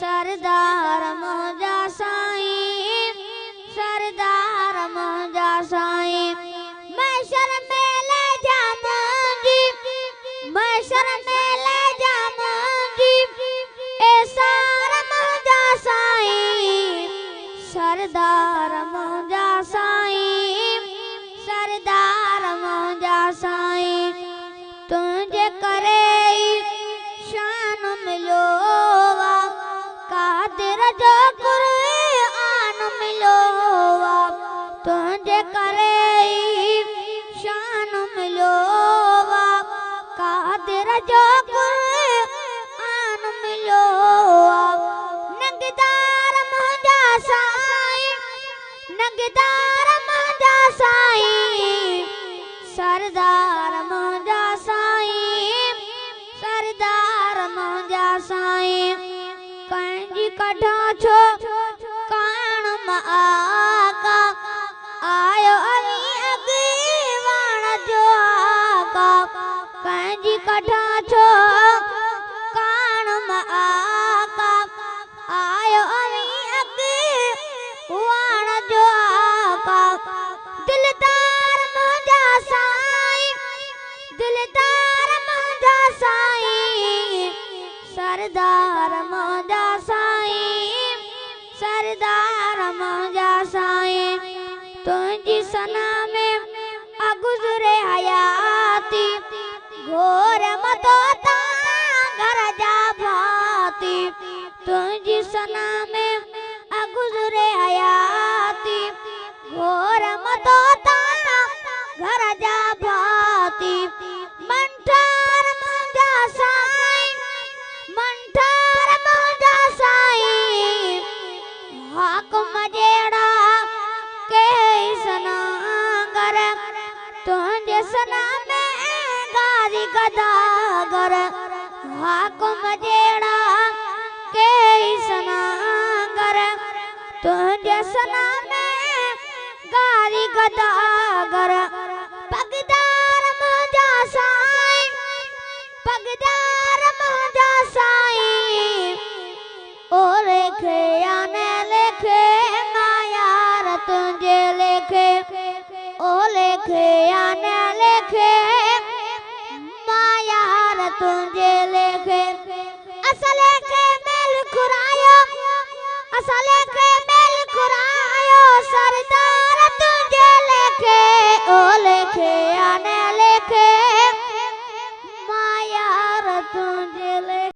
सरदार मुंहिंजा साईं सरदार मुंहिंजा साईं महशर में ले जा मुंहिंजी महशर में ले जा मुंहिंजी एसार मुंहिंजा साईं सरदार मुंहिंजा साईं सरदार मुंहिंजा साईं तुंहिंजे करे शान मिलो कादिर जो कुरान मिलो तुंहिंजे करे शान मिलो कादिर जो कुरान मिलो नंगदार मुंहिंजा साईं नंगदार मुंहिंजा साईं सरदार मुंहिंजा साईं सरदार मुंहिंजा साईं कंहिंजी कढां छो कान मां आका आयो अली अॻिवान जो आका कंहिंजी कढां छो कान मां आका आयो अली अॻिवान जो आका दिलदार मुंहिंजा साईं दिलदार मुंहिंजा साईं सरदार मुंहिंजा साईं सरदार मुंहिंजा साईं तुंहिंजी सना में अगुज़रे हयाती घोर मतो तां घर जा भाती तुंहिंजी सना में अगुज़रे हयाती घोर मतो तां घर जा भाती मंठार मुंहिंजा साईं मंठार मुंहिंजा साईं हाकुम जहिड़ा के सनागर तुंहिंजे सना में गादी गदागर हाकुम जहिड़ा के सनागर तुंहिंजे सना में गादी गदागर पगदार मुंहिंजा साईं पगदार मुंहिंजा साईं ओ लेखे या न लेखे मायार तुंहिंजे लेखे ओ लेखे या न लेखे मायार तुंहिंजे लेखे असल